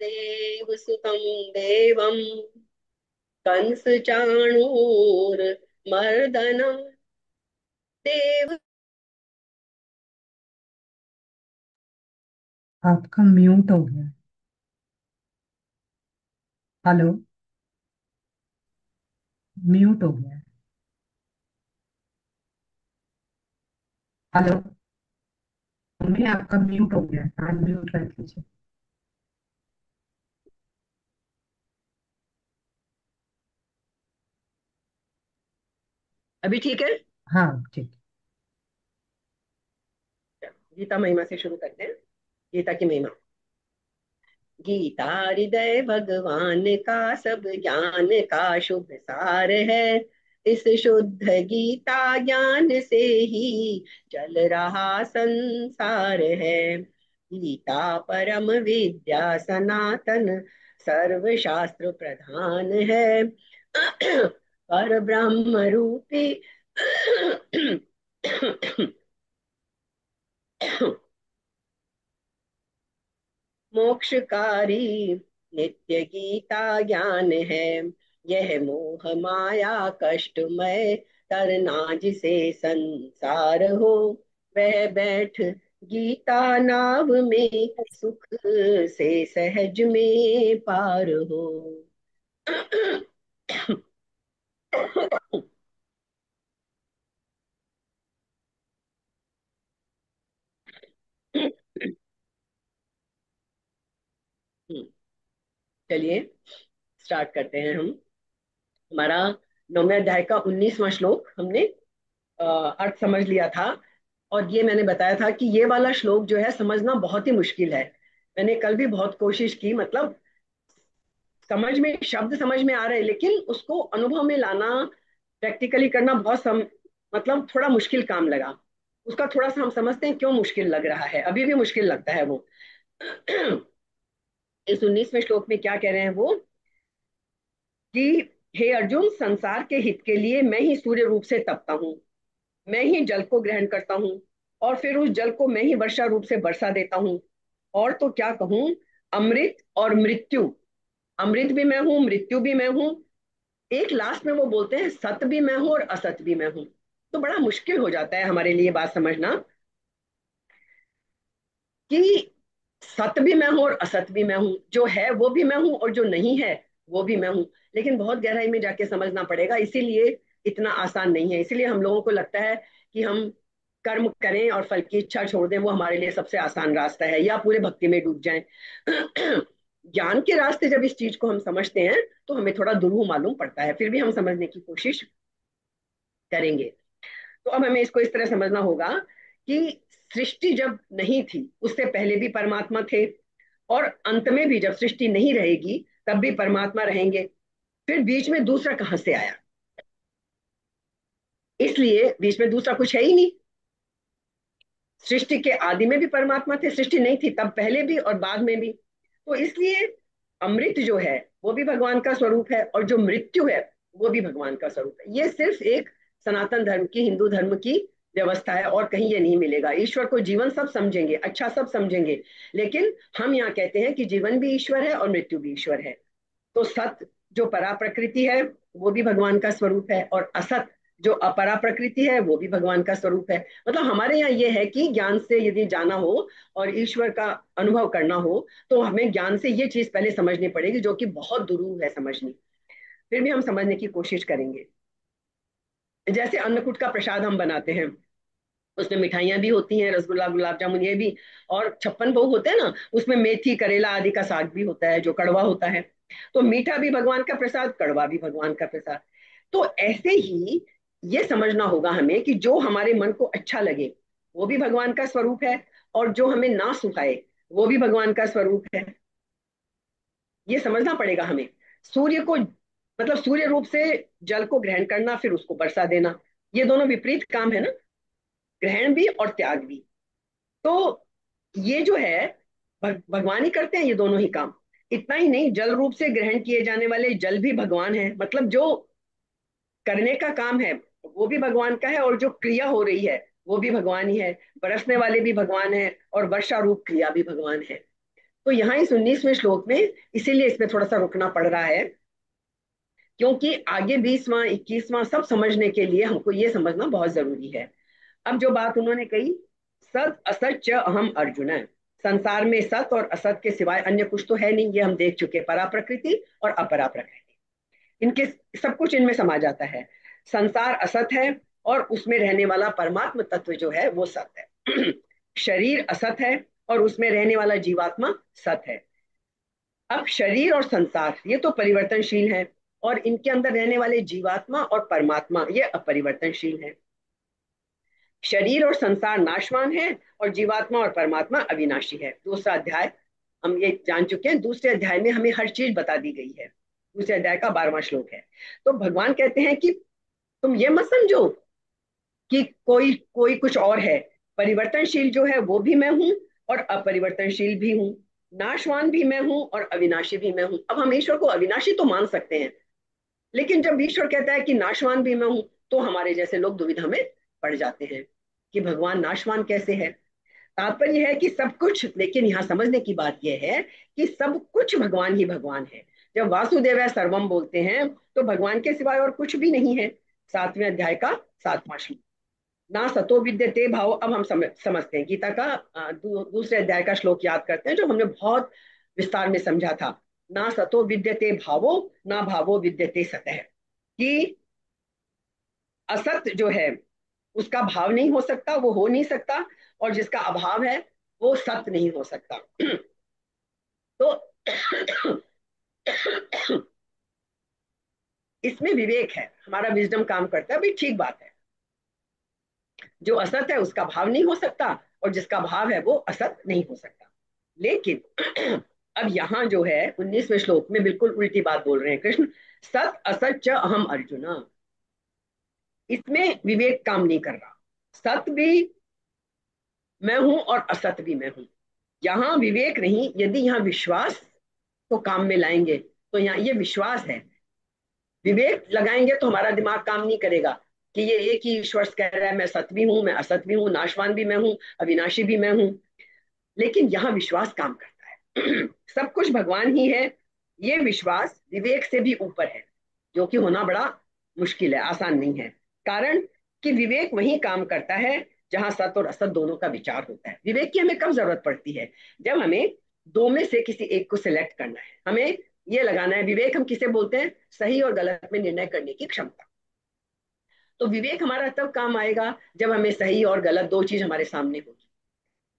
देवसुतं देवं कंसचाणूरमर्दनं देव। आपका म्यूट हो गया। हेलो। म्यूट हो गया। हेलो। मम्मी आपका म्यूट हो गया, अनम्यूट रख लीजिए। अभी ठीक है। हाँ ठीक। गीता महिमा से शुरू करते हैं। गीता की महिमा। गीता हृदय भगवान का, सब ज्ञान का शुभ सार है। इस शुद्ध गीता ज्ञान से ही चल रहा संसार है। गीता परम विद्या सनातन, सर्व शास्त्र प्रधान है। पर ब्रह्म रूपी मोक्षकारी नित्य गीता ज्ञान है। यह मोह माया कष्टमय तरना जिसे संसार हो, वह बैठ गीता नाव में सुख से सहज में पार हो। चलिए स्टार्ट करते हैं हम। हमारा 9वें अध्याय का 19वां श्लोक हमने अर्थ समझ लिया था। और ये मैंने बताया था कि ये वाला श्लोक जो है समझना बहुत ही मुश्किल है। मैंने कल भी बहुत कोशिश की, मतलब समझ में, शब्द समझ में आ रहे हैं, लेकिन उसको अनुभव में लाना, प्रैक्टिकली करना मतलब थोड़ा मुश्किल काम लगा। उसका थोड़ा सा हम समझते हैं क्यों मुश्किल लग रहा है, अभी भी मुश्किल लगता है वो। इस 19वें श्लोक में क्या कह रहे हैं वो, कि हे अर्जुन, संसार के हित के लिए मैं ही सूर्य रूप से तपता हूँ। मैं ही जल को ग्रहण करता हूँ, और फिर उस जल को मैं ही वर्षा रूप से बरसा देता हूँ। और तो क्या कहूँ, अमृत और मृत्यु, अमृत भी मैं हूँ, मृत्यु भी मैं हूँ। एक लास्ट में वो बोलते हैं सत भी मैं हूँ और असत भी मैं हूँ। तो बड़ा मुश्किल हो जाता है हमारे लिए बात समझना कि सत भी मैं हूँ और असत भी मैं हूँ, जो है वो भी मैं हूँ और जो नहीं है वो भी मैं हूँ। लेकिन बहुत गहराई में जाके समझना पड़ेगा, इसीलिए इतना आसान नहीं है। इसीलिए हम लोगों को लगता है कि हम कर्म करें और फल की इच्छा छोड़ दें, वो हमारे लिए सबसे आसान रास्ता है, या पूरे भक्ति में डूब जाएं। ज्ञान के रास्ते जब इस चीज को हम समझते हैं तो हमें थोड़ा दुरूह मालूम पड़ता है, फिर भी हम समझने की कोशिश करेंगे। तो अब हमें इसको इस तरह समझना होगा कि सृष्टि जब नहीं थी उससे पहले भी परमात्मा थे, और अंत में भी जब सृष्टि नहीं रहेगी तब भी परमात्मा रहेंगे। फिर बीच में दूसरा कहां से आया, इसलिए बीच में दूसरा कुछ है ही नहीं। सृष्टि के आदि में भी परमात्मा थे, सृष्टि नहीं थी तब पहले भी और बाद में भी। तो इसलिए अमृत जो है वो भी भगवान का स्वरूप है, और जो मृत्यु है वो भी भगवान का स्वरूप है। ये सिर्फ एक सनातन धर्म की, हिंदू धर्म की व्यवस्था है, और कहीं ये नहीं मिलेगा। ईश्वर को जीवन सब समझेंगे, अच्छा सब समझेंगे, लेकिन हम यहाँ कहते हैं कि जीवन भी ईश्वर है और मृत्यु भी ईश्वर है। तो सत जो परा प्रकृति है वो भी भगवान का स्वरूप है, और असत जो अपरा प्रकृति है वो भी भगवान का स्वरूप है। मतलब हमारे यहाँ ये है कि ज्ञान से यदि जाना हो और ईश्वर का अनुभव करना हो, तो हमें ज्ञान से ये चीज पहले समझनी पड़ेगी, जो कि बहुत दुरूह है समझनी। फिर भी हम समझने की कोशिश करेंगे। जैसे अन्नकूट का प्रसाद हम बनाते हैं, उसमें मिठाइयाँ भी होती हैं, रसगुल्ला, गुलाब जामुन, ये भी, और छप्पन भोग होते हैं ना, उसमें मेथी, करेला आदि का साग भी होता है जो कड़वा होता है। तो मीठा भी भगवान का प्रसाद, कड़वा भी भगवान का प्रसाद। तो ऐसे ही ये समझना होगा हमें कि जो हमारे मन को अच्छा लगे वो भी भगवान का स्वरूप है, और जो हमें ना सुहाए वो भी भगवान का स्वरूप है। ये समझना पड़ेगा हमें। सूर्य को, मतलब सूर्य रूप से जल को ग्रहण करना, फिर उसको बरसा देना, ये दोनों विपरीत काम है ना, ग्रहण भी और त्याग भी। तो ये जो है भगवान ही करते हैं ये दोनों ही काम। इतना ही नहीं, जल रूप से ग्रहण किए जाने वाले जल भी भगवान है, मतलब जो करने का काम है वो भी भगवान का है, और जो क्रिया हो रही है वो भी भगवान ही है। बरसने वाले भी भगवान है, और वर्षा रूप क्रिया भी भगवान है। तो यहाँ इस 19वें श्लोक में इसीलिए इसमें थोड़ा सा रुकना पड़ रहा है, क्योंकि आगे 20वां 21वां सब समझने के लिए हमको ये समझना बहुत जरूरी है। अब जो बात उन्होंने कही, सत असत च अहम अर्जुन, संसार में सत और असत के सिवाय अन्य कुछ तो है नहीं, ये हम देख चुके, परा प्रकृति और अपरा प्रकृति, इनके सब कुछ इनमें समा जाता है। संसार असत है और उसमें रहने वाला परमात्म तत्व जो है वो सत है। शरीर असत है और उसमें रहने वाला जीवात्मा सत है। अब शरीर और संसार ये तो परिवर्तनशील है, और इनके अंदर रहने वाले जीवात्मा और परमात्मा ये अपरिवर्तनशील है। शरीर और संसार नाशवान है और जीवात्मा और परमात्मा अविनाशी है। दूसरा अध्याय हम ये जान चुके हैं, दूसरे अध्याय में हमें हर चीज बता दी गई है। दूसरे अध्याय का 12वां श्लोक है। तो भगवान कहते हैं कि तुम ये मत समझो कि कोई कोई कुछ और है, परिवर्तनशील जो है वो भी मैं हूं और अपरिवर्तनशील भी हूं, नाशवान भी मैं हूं और अविनाशी भी मैं हूं। अब हम ईश्वर को अविनाशी तो मान सकते हैं, लेकिन जब ईश्वर कहता है कि नाशवान भी मैं हूं, तो हमारे जैसे लोग दुविधा में पड़ जाते हैं कि भगवान नाशवान कैसे है। तात्पर्य है कि सब कुछ, लेकिन यहाँ समझने की बात यह है कि सब कुछ भगवान ही भगवान है। जब वासुदेव सर्वम बोलते हैं तो भगवान के सिवाय और कुछ भी नहीं है। 7वें अध्याय का 7वां श्लोक, ना सतो विद्यते भाव। अब हम समझते हैं गीता का दूसरे अध्याय का श्लोक याद करते हैं, जो हमने बहुत विस्तार में समझा था। ना सतो विद्यते भावो, ना भावो विद्यते सतः, कि असत जो है उसका भाव नहीं हो सकता, वो हो नहीं सकता, और जिसका अभाव है वो सत्य नहीं हो सकता। तो इसमें विवेक है, हमारा विजडम काम करता है, भाई ठीक बात है, जो असत है उसका भाव नहीं हो सकता और जिसका भाव है वो असत नहीं हो सकता। लेकिन अब यहाँ जो है 19वें श्लोक में बिल्कुल उल्टी बात बोल रहे हैं कृष्ण। सत असत च अहम अर्जुना, इसमें विवेक काम नहीं कर रहा। सत भी मैं हूं और असत भी मैं हूं, यहाँ विवेक नहीं। यदि यहाँ विश्वास को काम में लाएंगे तो यहाँ ये विश्वास है। विवेक लगाएंगे तो हमारा दिमाग काम नहीं करेगा कि ये एक ही ईश्वर कह रहा है मैं सत भी हूं, मैं असत भी हूं, नाशवान भी मैं हूं, अविनाशी भी मैं हूं। लेकिन यहाँ विश्वास काम करता है। सब कुछ भगवान ही है, ये विश्वास विवेक से भी ऊपर है, जो कि होना बड़ा मुश्किल है, आसान नहीं है। कारण कि विवेक वही काम करता है जहां सत और असत दोनों का विचार होता है। विवेक की हमें कब जरूरत पड़ती है? जब हमें दो में से किसी एक को सिलेक्ट करना है, हमें ये लगाना है। विवेक हम किसे बोलते हैं? सही और गलत में निर्णय करने की क्षमता। तो विवेक हमारा तब काम आएगा जब हमें सही और गलत दो चीज हमारे सामने होगी।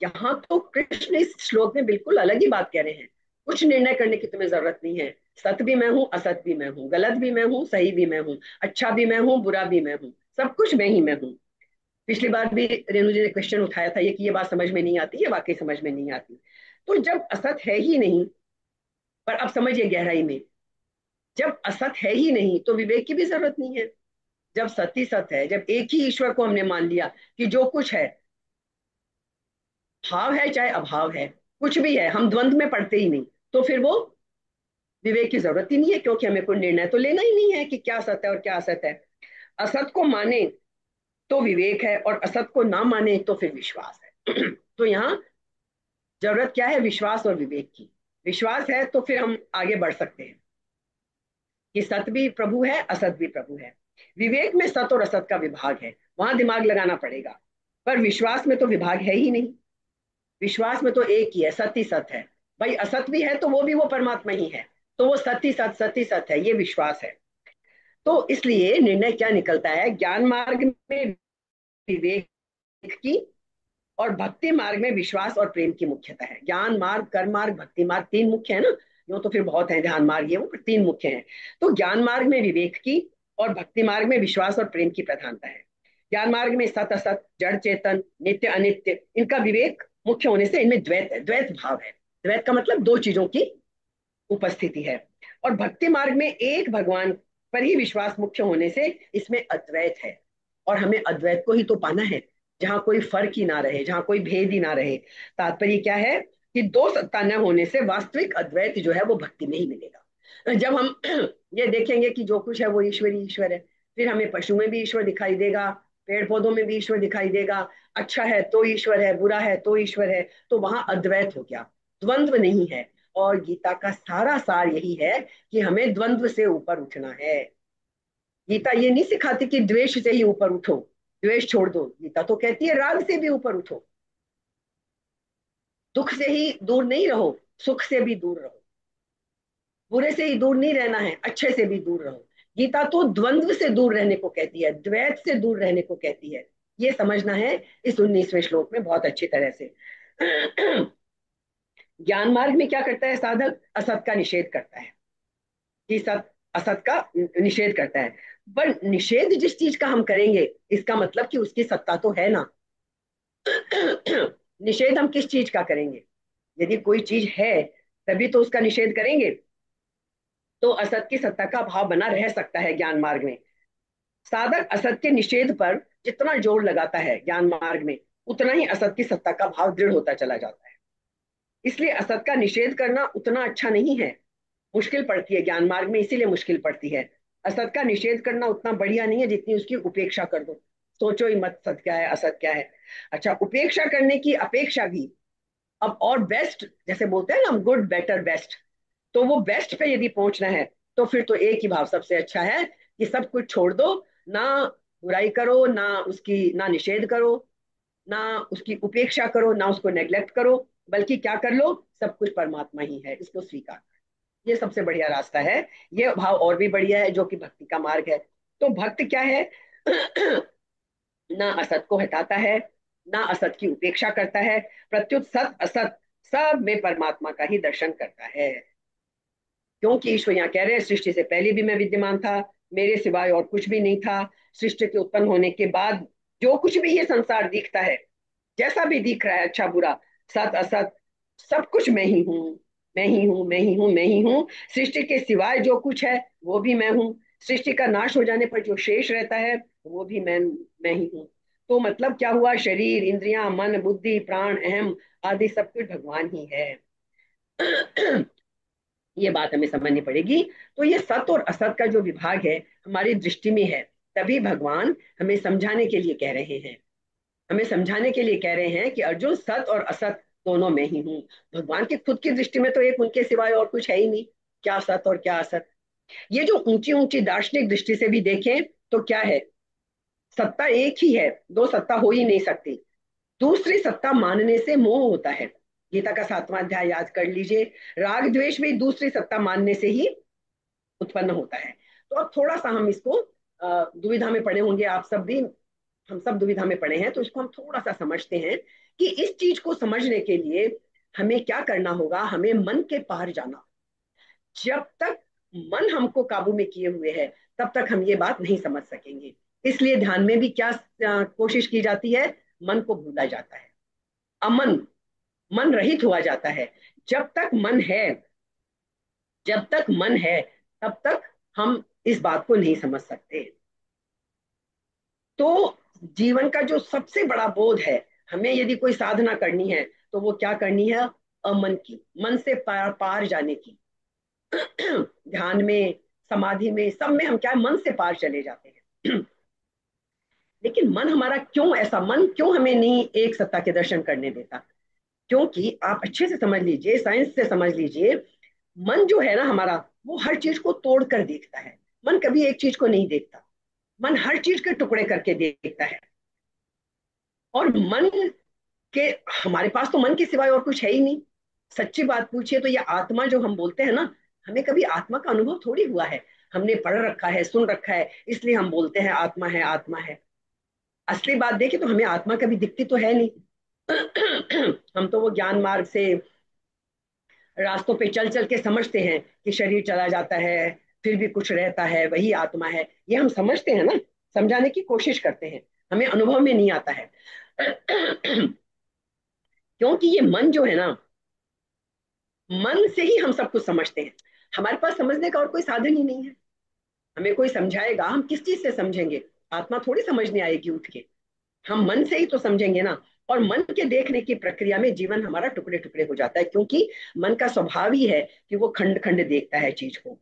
यहाँ तो कृष्ण इस श्लोक में बिल्कुल अलग ही बात कह रहे हैं। कुछ निर्णय करने की तुम्हें जरूरत नहीं है। सत भी मैं हूँ, असत भी मैं हूँ, गलत भी मैं हूँ, सही भी मैं हूँ, अच्छा भी मैं हूँ, बुरा भी मैं हूँ, सब कुछ मैं ही मैं हूँ। पिछली बार भी रेणु जी ने क्वेश्चन उठाया था ये कि ये बात समझ में नहीं आती, ये वाकई समझ में नहीं आती। तो जब असत है ही नहीं, पर अब समझिए गहराई में, जब असत है ही नहीं तो विवेक की भी जरूरत नहीं है। जब सत ही सत है, जब एक ही ईश्वर को हमने मान लिया कि जो कुछ है भाव है चाहे अभाव है, कुछ भी है, हम द्वंद्व में पड़ते ही नहीं, तो फिर वो विवेक की जरूरत ही नहीं है, क्योंकि हमें कोई निर्णय तो लेना ही नहीं है कि क्या सत्य है और क्या असत है। असत को माने तो विवेक है और असत को ना माने तो फिर विश्वास है। तो यहाँ जरूरत क्या है? विश्वास और विवेक की। विश्वास है तो फिर हम आगे बढ़ सकते हैं कि सत भी प्रभु है, असत भी प्रभु है। विवेक में सत और असत का विभाग है, वहां दिमाग लगाना पड़ेगा। पर विश्वास में तो विभाग है ही नहीं। विश्वास में तो एक ही है, सत ही सत है। भाई असत भी है तो वो परमात्मा ही है, तो वो सत ही सत है, ये विश्वास है। तो इसलिए निर्णय क्या निकलता है? ज्ञान मार्ग में विवेक की और भक्ति मार्ग में विश्वास और प्रेम की मुख्यता है। ज्ञान मार्ग, कर्म मार्ग, भक्ति मार्ग, तीन मुख्य है ना। यूं तो फिर बहुत है, ध्यान मार्ग ये वो, पर तीन मुख्य हैं। तो ज्ञान मार्ग में विवेक की और भक्ति मार्ग में विश्वास और प्रेम की प्रधानता है। ज्ञान मार्ग में सत असत, जड़ चेतन, नित्य अनित्य, इनका विवेक मुख्य होने से इनमें द्वैत है, द्वैत भाव है। द्वैत का मतलब दो चीजों की उपस्थिति है। और भक्ति मार्ग में एक भगवान पर ही विश्वास मुख्य होने से इसमें अद्वैत है। और हमें अद्वैत को ही तो पाना है, जहां कोई फर्क ही ना रहे, जहां कोई भेद ही ना रहे। तात्पर्य क्या है कि दो सत्ता न होने से वास्तविक अद्वैत जो है वो भक्ति में ही मिलेगा। जब हम ये देखेंगे कि जो कुछ है वो ईश्वर ही ईश्वर है, फिर हमें पशु में भी ईश्वर दिखाई देगा, पेड़ पौधों में भी ईश्वर दिखाई देगा। अच्छा है तो ईश्वर है, बुरा है तो ईश्वर है, तो वहां अद्वैत हो गया। द्वंद्व नहीं है। और गीता का सारा सार यही है कि हमें द्वंद्व से ऊपर उठना है। गीता ये नहीं सिखाती कि द्वेष से ही ऊपर उठो, द्वेष छोड़ दो। गीता तो कहती है राग से भी ऊपर उठो, दुख से ही दूर नहीं रहो, सुख से भी दूर रहो, बुरे से ही दूर नहीं रहना है, अच्छे से भी दूर रहो। गीता तो द्वंद्व से दूर रहने को कहती है, द्वैत से दूर रहने को कहती है। ये समझना है इस 19वें श्लोक में बहुत अच्छी तरह से। ज्ञान मार्ग में क्या करता है साधक? असत का निषेध करता है, कि सत असत का निषेध करता है। पर निषेध जिस चीज का हम करेंगे, इसका मतलब कि उसकी सत्ता तो है ना। निषेध हम किस चीज का करेंगे? यदि कोई चीज है तभी तो उसका निषेध करेंगे। तो असत की सत्ता का भाव बना रह सकता है ज्ञान मार्ग में। साधक असत के निषेध पर जितना जोर लगाता है ज्ञान मार्ग में, उतना ही असत की सत्ता का भाव दृढ़ होता चला जाता है। इसलिए असत का निषेध करना उतना अच्छा नहीं है, मुश्किल पड़ती है ज्ञान मार्ग में, इसीलिए मुश्किल पड़ती है। असत का निषेध करना उतना बढ़िया नहीं है जितनी उसकी उपेक्षा कर दो। सोचो ही मत सत क्या है, असत क्या है। अच्छा, उपेक्षा करने की अपेक्षा भी अब और बेस्ट, जैसे बोलते हैं ना हम, गुड बेटर बेस्ट, तो वो बेस्ट पे यदि पहुंचना है तो फिर तो एक ही भाव सबसे अच्छा है कि सब कुछ छोड़ दो। ना बुराई करो, ना उसकी ना निषेध करो, ना उसकी उपेक्षा करो, ना उसको नेग्लेक्ट करो, बल्कि क्या कर लो, सब कुछ परमात्मा ही है, इसको स्वीकार। ये सबसे बढ़िया रास्ता है। ये भाव और भी बढ़िया है, जो कि भक्ति का मार्ग है। तो भक्त क्या है? ना असत को हटाता है, ना असत की उपेक्षा करता है, प्रत्युत सत असत सब में परमात्मा का ही दर्शन करता है। क्योंकि ईश्वर यहाँ कह रहे हैं सृष्टि से पहले भी मैं विद्यमान था, मेरे सिवाय और कुछ भी नहीं था। सृष्टि के उत्पन्न होने के बाद जो कुछ भी ये संसार दिखता है, जैसा भी दिख रहा है, अच्छा बुरा, सत असत, सब कुछ मैं ही हूँ, मैं ही हूँ, मैं ही हूँ, मैं ही हूँ। सृष्टि के सिवाय जो कुछ है वो भी मैं हूँ। सृष्टि का नाश हो जाने पर जो शेष रहता है वो भी मैं ही हूँ। तो मतलब क्या हुआ? शरीर, इंद्रियां, मन, बुद्धि, प्राण, अहम आदि सब कुछ भगवान ही है। ये बात हमें समझनी पड़ेगी। तो ये सत और असत का जो विभाग है हमारी दृष्टि में है, तभी भगवान हमें समझाने के लिए कह रहे हैं। हमें समझाने के लिए कह रहे हैं कि अर्जुन, सत और असत दोनों में ही हूँ। भगवान की खुद की दृष्टि में तो एक उनके सिवाय और कुछ है ही नहीं, क्या सत और क्या असत। ये जो ऊंची ऊंची दार्शनिक दृष्टि से भी देखें तो क्या है, सत्ता एक ही है, दो सत्ता हो ही नहीं सकती। दूसरी सत्ता मानने से मोह होता है। गीता का 7वां अध्याय याद कर लीजिए। राग द्वेष भी दूसरी सत्ता मानने से ही उत्पन्न होता है। तो अब थोड़ा सा हम इसको दुविधा में पड़े होंगे, आप सब भी, हम सब दुविधा में पड़े हैं, तो इसको हम थोड़ा सा समझते हैं कि इस चीज को समझने के लिए हमें क्या करना होगा। हमें मन के पार जाना। जब तक मन हमको काबू में किए हुए है, तब तक हम ये बात नहीं समझ सकेंगे। इसलिए ध्यान में भी क्या कोशिश की जाती है, मन को भूला जाता है, अमन, मन रहित हुआ जाता है। जब तक मन है, जब तक मन है, तब तक हम इस बात को नहीं समझ सकते। तो जीवन का जो सबसे बड़ा बोध है, हमें यदि कोई साधना करनी है तो वो क्या करनी है? अमन की, मन से पार पार जाने की। ध्यान में, समाधि में, सब में हम क्या है, मन से पार चले जाते हैं। लेकिन मन हमारा क्यों, ऐसा मन क्यों हमें नहीं एक सत्ता के दर्शन करने देता? क्योंकि आप अच्छे से समझ लीजिए, साइंस से समझ लीजिए, मन जो है ना हमारा, वो हर चीज को तोड़ कर देखता है। मन कभी एक चीज को नहीं देखता, मन हर चीज के टुकड़े करके देखता है। और मन के, हमारे पास तो मन के सिवाय और कुछ है ही नहीं। सच्ची बात पूछिए तो ये आत्मा जो हम बोलते हैं ना, हमें कभी आत्मा का अनुभव थोड़ी हुआ है। हमने पढ़ रखा है, सुन रखा है, इसलिए हम बोलते हैं आत्मा है, आत्मा है। असली बात देखें तो हमें आत्मा कभी दिखती तो है नहीं। हम तो वो ज्ञान मार्ग से रास्तों पे चल चल के समझते हैं कि शरीर चला जाता है, फिर भी कुछ रहता है, वही आत्मा है। ये हम समझते हैं ना, समझाने की कोशिश करते हैं, हमें अनुभव में नहीं आता है। क्योंकि ये मन जो है ना, मन से ही हम सब कुछ समझते हैं। हमारे पास समझने का और कोई साधन ही नहीं है। हमें कोई समझाएगा, हम किस चीज से समझेंगे? आत्मा थोड़ी समझने आएगी उठ के, हम मन से ही तो समझेंगे ना। और मन के देखने की प्रक्रिया में जीवन हमारा टुकड़े टुकड़े हो जाता है, क्योंकि मन का स्वभाव ही है कि वो खंड खंड देखता है चीज को।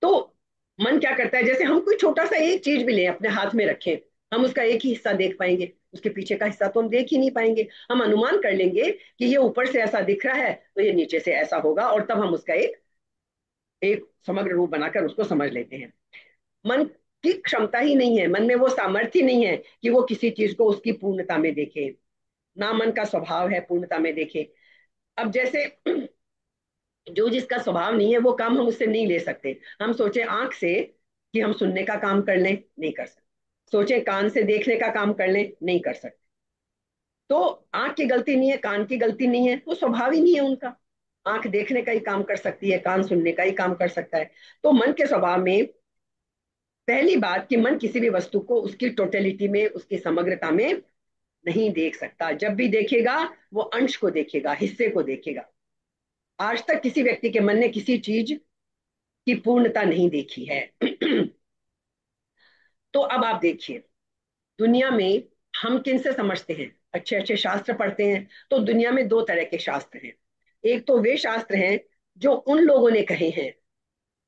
तो मन क्या करता है, जैसे हम कोई छोटा सा एक चीज भी लें, अपने हाथ में रखें, हम उसका एक ही हिस्सा देख पाएंगे, उसके पीछे का हिस्सा तो हम देख ही नहीं पाएंगे। हम अनुमान कर लेंगे कि ये ऊपर से ऐसा दिख रहा है तो ये नीचे से ऐसा होगा, और तब हम उसका एक एक समग्र रूप बनाकर उसको समझ लेते हैं। मन की क्षमता ही नहीं है, मन में वो सामर्थ्य नहीं है कि वो किसी चीज को उसकी पूर्णता में देखे। ना मन का स्वभाव है पूर्णता में देखे। अब जैसे जो जिसका स्वभाव नहीं है वो काम हम उससे नहीं ले सकते। हम सोचे आंख से कि हम सुनने का काम कर लें, नहीं कर सकते। सोचे कान से देखने का काम कर लें, नहीं कर सकते। तो आंख की गलती नहीं है, कान की गलती नहीं है, वो स्वभाव ही नहीं है उनका। आंख देखने का ही काम कर सकती है, कान सुनने का ही काम कर सकता है। तो मन के स्वभाव में पहली बात कि मन किसी भी वस्तु को उसकी टोटलिटी में, उसकी समग्रता में नहीं देख सकता। जब भी देखेगा वो अंश को देखेगा, हिस्से को देखेगा। आज तक किसी व्यक्ति के मन ने किसी चीज की पूर्णता नहीं देखी है। तो अब आप देखिए, दुनिया में हम किन से समझते हैं? अच्छे अच्छे शास्त्र पढ़ते हैं तो दुनिया में दो तरह के शास्त्र हैं। एक तो वे शास्त्र हैं जो उन लोगों ने कहे हैं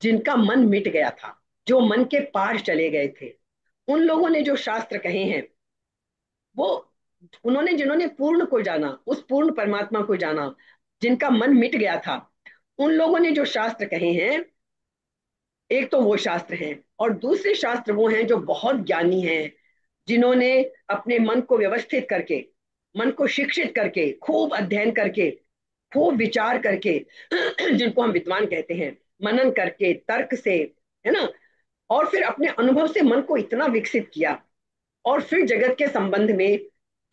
जिनका मन मिट गया था, जो मन के पार चले गए थे। उन लोगों ने जो शास्त्र कहे हैं वो, उन्होंने जिन्होंने पूर्ण को जाना, उस पूर्ण परमात्मा को जाना, जिनका मन मिट गया था, उन लोगों ने जो शास्त्र कहे हैं, एक तो वो शास्त्र हैं। और दूसरे शास्त्र वो हैं जो बहुत ज्ञानी हैं, जिन्होंने अपने मन को व्यवस्थित करके, मन को शिक्षित करके, खूब अध्ययन करके, खूब विचार करके, जिनको हम विद्वान कहते हैं, मनन करके, तर्क से, है ना, और फिर अपने अनुभव से मन को इतना विकसित किया, और फिर जगत के संबंध में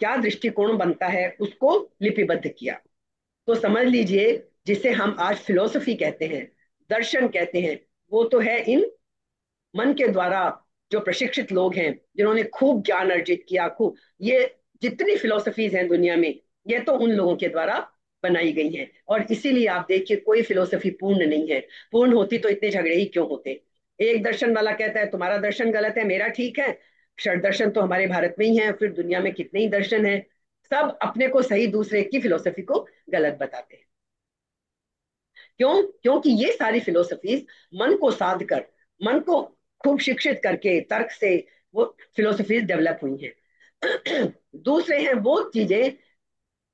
क्या दृष्टिकोण बनता है उसको लिपिबद्ध किया। तो समझ लीजिए, जिसे हम आज फिलोसफी कहते हैं, दर्शन कहते हैं, वो तो है इन मन के द्वारा जो प्रशिक्षित लोग हैं, जिन्होंने खूब ज्ञान अर्जित किया, खूब। ये जितनी फिलोसफीज हैं दुनिया में, ये तो उन लोगों के द्वारा बनाई गई हैं। और इसीलिए आप देखिए, कोई फिलोसफी पूर्ण नहीं है। पूर्ण होती तो इतने झगड़े ही क्यों होते? एक दर्शन वाला कहता है तुम्हारा दर्शन गलत है, मेरा ठीक है। षड दर्शन तो हमारे भारत में ही है, फिर दुनिया में कितने ही दर्शन हैं। सब अपने को सही, दूसरे की फिलोसफी को गलत बताते हैं। क्यों? क्योंकि ये सारी फिलोसफीज मन को साध कर, मन को खूब शिक्षित करके, तर्क से वो फिलोसफीज डेवलप हुई हैं। दूसरे हैं वो चीजें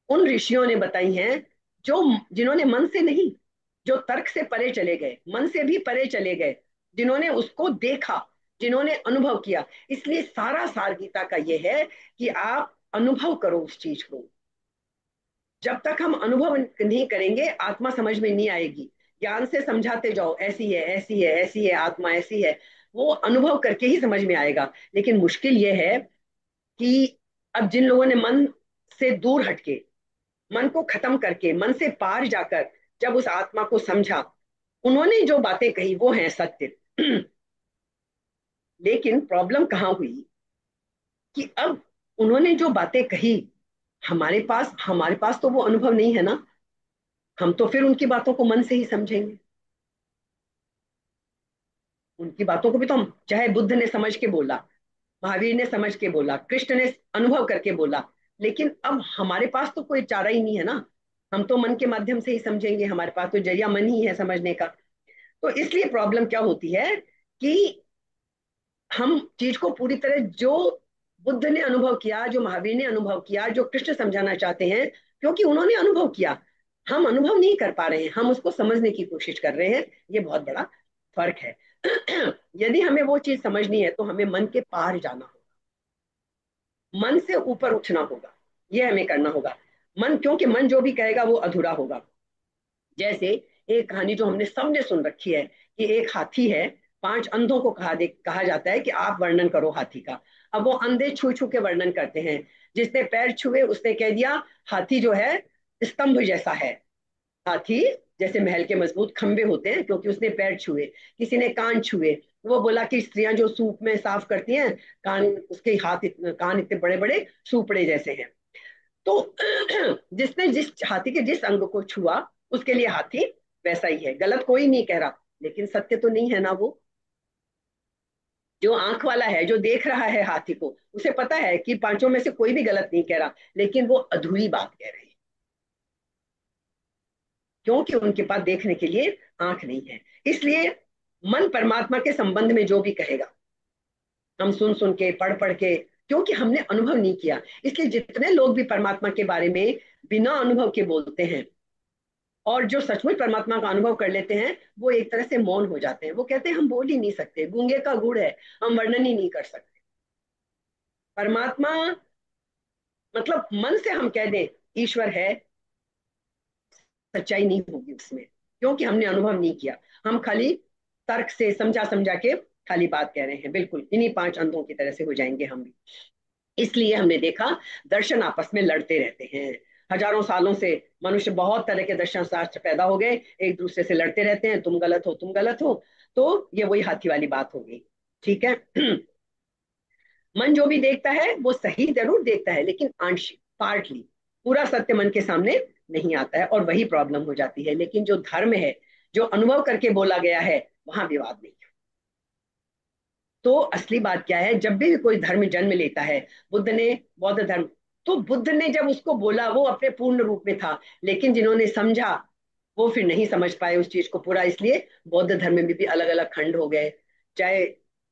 उन ऋषियों ने बताई हैं जो, जिन्होंने मन से नहीं, जो तर्क से परे चले गए, मन से भी परे चले गए, जिन्होंने उसको देखा, जिन्होंने अनुभव किया। इसलिए सारा सार गीता का ये है कि आप अनुभव करो उस चीज को। जब तक हम अनुभव नहीं करेंगे आत्मा समझ में नहीं आएगी। ज्ञान से समझाते जाओ ऐसी है, ऐसी है, ऐसी है, आत्मा ऐसी है, वो अनुभव करके ही समझ में आएगा। लेकिन मुश्किल ये है कि अब जिन लोगों ने मन से दूर हटके, मन को खत्म करके, मन से पार जाकर जब उस आत्मा को समझा, उन्होंने जो बातें कही वो है सत्य। लेकिन प्रॉब्लम कहाँ हुई कि अब उन्होंने जो बातें कही, हमारे पास तो वो अनुभव नहीं है ना। हम तो फिर उनकी बातों को मन से ही समझेंगे। उनकी बातों को भी तो हम, चाहे बुद्ध ने समझ के बोला, महावीर ने समझ के बोला, कृष्ण ने अनुभव करके बोला, लेकिन अब हमारे पास तो कोई चारा ही नहीं है ना। हम तो मन के माध्यम से ही समझेंगे, हमारे पास तो जरिया मन ही है समझने का। तो इसलिए प्रॉब्लम क्या होती है कि हम चीज को पूरी तरह, जो बुद्ध ने अनुभव किया, जो महावीर ने अनुभव किया, जो कृष्ण समझाना चाहते हैं, क्योंकि उन्होंने अनुभव किया, हम अनुभव नहीं कर पा रहे हैं, हम उसको समझने की कोशिश कर रहे हैं। ये बहुत बड़ा फर्क है। यदि हमें वो चीज समझनी है तो हमें मन के पार जाना होगा, मन से ऊपर उठना होगा, ये हमें करना होगा। मन, क्योंकि मन जो भी कहेगा वो अधूरा होगा। जैसे एक कहानी जो हमने सबने सुन रखी है कि एक हाथी है, पांच अंधों को कहा जाता है कि आप वर्णन करो हाथी का। अब वो अंधे छू छू के वर्णन करते हैं। जिसने पैर छुए उसने कह दिया हाथी जो है स्तंभ जैसा है। हाथी जैसे महल के मजबूत खंबे होते हैं, क्योंकि उसने पैर छुए। किसी ने कान छुए, वो बोला कि स्त्रियां जो सूप में साफ करती हैं, कान, उसके कान इतने बड़े बड़े सूपड़े जैसे हैं। तो जिसने जिस हाथी के जिस अंग को छुआ, उसके लिए हाथी वैसा ही है। गलत कोई नहीं कह रहा, लेकिन सत्य तो नहीं है ना वो। जो आंख वाला है, जो देख रहा है हाथी को, उसे पता है कि पांचों में से कोई भी गलत नहीं कह रहा, लेकिन वो अधूरी बात कह रहे हैं, क्योंकि उनके पास देखने के लिए आंख नहीं है। इसलिए मन परमात्मा के संबंध में जो भी कहेगा, हम सुन सुन के, पढ़ पढ़ के, क्योंकि हमने अनुभव नहीं किया। इसलिए जितने लोग भी परमात्मा के बारे में बिना अनुभव के बोलते हैं, और जो सचमुच परमात्मा का अनुभव कर लेते हैं, वो एक तरह से मौन हो जाते हैं। वो कहते हैं हम बोल ही नहीं सकते, गूंगे का गुड़ है, हम वर्णन ही नहीं कर सकते। परमात्मा मतलब मन से हम कह दें ईश्वर है, सच्चाई नहीं होगी उसमें, क्योंकि हमने अनुभव नहीं किया। हम खाली तर्क से समझा समझा के खाली बात कह रहे हैं। बिल्कुल इन्हीं पांच अंधों की तरह से हो जाएंगे हम भी। इसलिए हमने देखा दर्शन आपस में लड़ते रहते हैं। हजारों सालों से मनुष्य बहुत तरह के दर्शन शास्त्र पैदा हो गए, एक दूसरे से लड़ते रहते हैं, तुम गलत हो तुम गलत हो। तो ये वही हाथी वाली बात हो गई। ठीक है। मन जो भी देखता है वो सही जरूर देखता है, लेकिन आंशिक, पार्टली। पूरा सत्य मन के सामने नहीं आता है, और वही प्रॉब्लम हो जाती है। लेकिन जो धर्म है, जो अनुभव करके बोला गया है, वहां विवाद नहीं। तो असली बात क्या है, जब भी कोई धर्म जन्म लेता है, बुद्ध ने बौद्ध धर्म, तो बुद्ध ने जब उसको बोला वो अपने पूर्ण रूप में था, लेकिन जिन्होंने समझा वो फिर नहीं समझ पाए उस चीज को पूरा, इसलिए बौद्ध धर्म में भी अलग अलग खंड हो गए। चाहे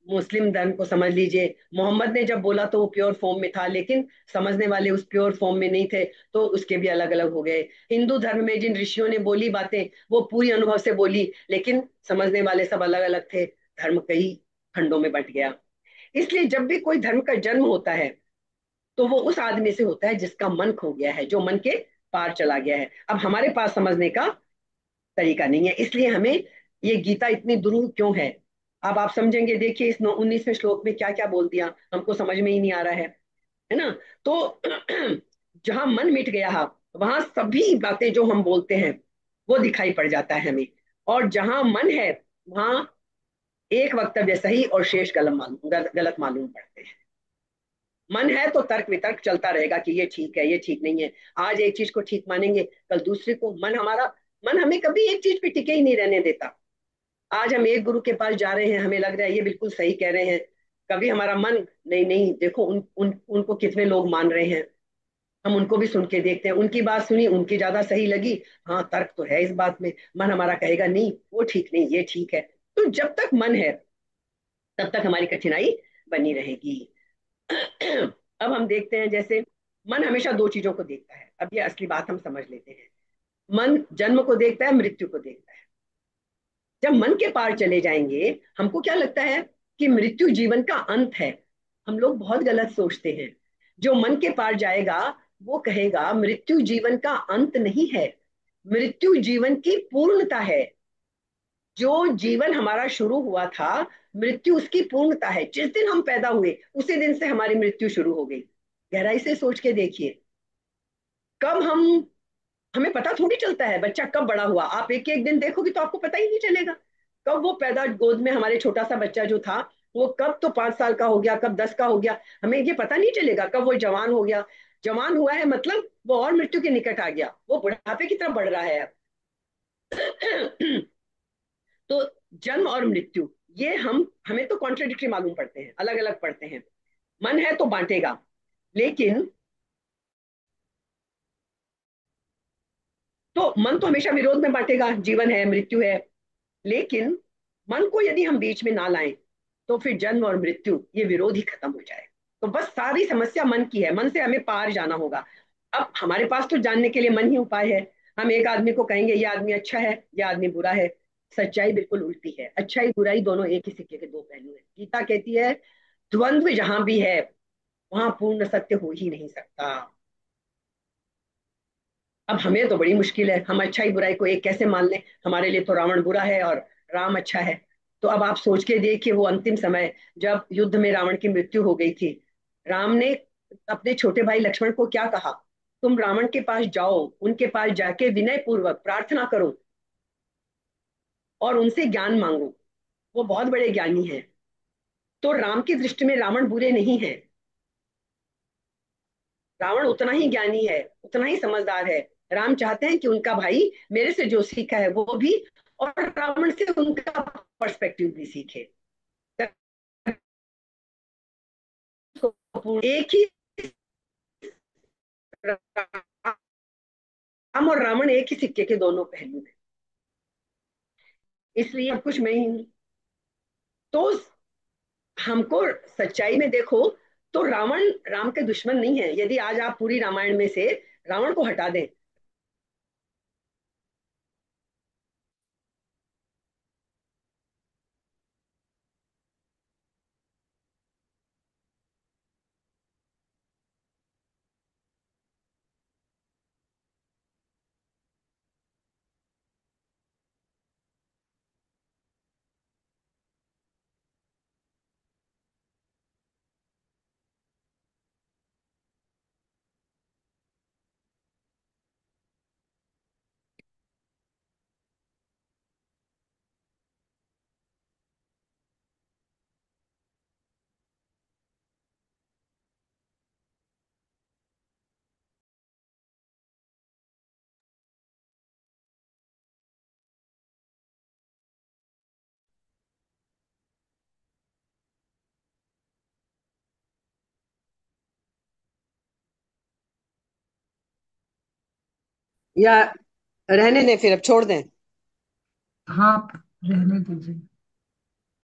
मुस्लिम धर्म को समझ लीजिए, मोहम्मद ने जब बोला तो वो प्योर फॉर्म में था, लेकिन समझने वाले उस प्योर फॉर्म में नहीं थे, तो उसके भी अलग अलग हो गए। हिंदू धर्म में जिन ऋषियों ने बोली बातें, वो पूरी अनुभव से बोली, लेकिन समझने वाले सब अलग अलग थे। धर्म कई खंडों में बंट गया। इसलिए जब भी कोई धर्म का जन्म होता है, तो वो उस आदमी से होता है जिसका मन खो गया है, जो मन के पार चला गया है। अब हमारे पास समझने का तरीका नहीं है, इसलिए हमें ये गीता इतनी दुरूह क्यों है। अब आप समझेंगे, देखिए इस 19वें श्लोक में क्या क्या बोल दिया, हमको समझ में ही नहीं आ रहा है ना। तो जहां मन मिट गया है, वहां सभी बातें जो हम बोलते हैं वो दिखाई पड़ जाता है हमें। और जहां मन है, वहां एक वक्तव्य सही और शेष गलत मालूम पड़ते हैं। मन है तो तर्क वितर्क चलता रहेगा कि ये ठीक है ये ठीक नहीं है। आज एक चीज को ठीक मानेंगे, कल दूसरे को। मन हमें कभी एक चीज पे टिके ही नहीं रहने देता। आज हम एक गुरु के पास जा रहे हैं, हमें लग रहा है ये बिल्कुल सही कह रहे हैं, कभी हमारा मन, नहीं नहीं देखो उनको कितने लोग मान रहे हैं, हम उनको भी सुन के देखते हैं। उनकी बात सुनी, उनकी ज्यादा सही लगी, हाँ तर्क तो है इस बात में, मन हमारा कहेगा नहीं वो ठीक नहीं ये ठीक है। तो जब तक मन है, तब तक हमारी कठिनाई बनी रहेगी। अब हम देखते हैं, जैसे मन हमेशा दो चीजों को देखता है। अब ये असली बात हम समझ लेते हैं। मन जन्म को देखता है, मृत्यु को देखता है। जब मन के पार चले जाएंगे, हमको क्या लगता है कि मृत्यु जीवन का अंत है। हम लोग बहुत गलत सोचते हैं। जो मन के पार जाएगा, वो कहेगा मृत्यु जीवन का अंत नहीं है, मृत्यु जीवन की पूर्णता है। जो जीवन हमारा शुरू हुआ था, मृत्यु उसकी पूर्णता है। जिस दिन हम पैदा हुए उसी दिन से हमारी मृत्यु शुरू हो गई। गहराई से सोच के देखिए, कब हम, हमें पता थोड़ी चलता है बच्चा कब बड़ा हुआ। आप एक एक दिन देखोगे तो आपको पता ही नहीं चलेगा कब वो पैदा, गोद में हमारे छोटा सा बच्चा जो था, वो कब तो 5 साल का हो गया, कब 10 का हो गया, हमें ये पता नहीं चलेगा। कब वो जवान हो गया, जवान हुआ है मतलब वो और मृत्यु के निकट आ गया, वो बुढ़ापे की तरफ बढ़ रहा है अब। तो जन्म और मृत्यु, ये हमें तो कॉन्ट्रेडिक्टरी मालूम पड़ते हैं, अलग अलग पड़ते हैं। मन है तो बांटेगा, लेकिन तो मन तो हमेशा विरोध में बांटेगा, जीवन है मृत्यु है। लेकिन मन को यदि हम बीच में ना लाएं, तो फिर जन्म और मृत्यु ये विरोध ही खत्म हो जाए। तो बस सारी समस्या मन की है, मन से हमें पार जाना होगा। अब हमारे पास तो जानने के लिए मन ही उपाय है। हम एक आदमी को कहेंगे ये आदमी अच्छा है, ये आदमी बुरा है। सच्चाई बिल्कुल उल्टी है। अच्छाई बुराई दोनों एक ही सिक्के के दो पहलू हैं। गीता कहती है द्वंद्व जहां भी है, वहां पूर्ण सत्य हो ही नहीं सकता। अब हमें तो बड़ी मुश्किल है, हम अच्छाई बुराई को एक कैसे मान लें। हमारे लिए तो रावण बुरा है और राम अच्छा है। तो अब आप सोच के देखिए, वो अंतिम समय जब युद्ध में रावण की मृत्यु हो गई थी, राम ने अपने छोटे भाई लक्ष्मण को क्या कहा, तुम रावण के पास जाओ, उनके पास जाके विनय पूर्वक प्रार्थना करो और उनसे ज्ञान मांगो। वो बहुत बड़े ज्ञानी हैं। तो राम की दृष्टि में रावण बुरे नहीं है, रावण उतना ही ज्ञानी है, उतना ही समझदार है। राम चाहते हैं कि उनका भाई मेरे से जो सीखा है वो भी, और रावण से उनका पर्सपेक्टिव भी सीखे। एक ही, राम और रावण एक ही सिक्के के दोनों पहलू हैं। इसलिए कुछ मैं ही हूं। तो हमको सच्चाई में देखो, तो रावण राम के दुश्मन नहीं है, यदि आज आप पूरी रामायण में से रावण को हटा दें। या रहने दें, फिर अब छोड़ दें। हाँ, आप रहने दीजिए।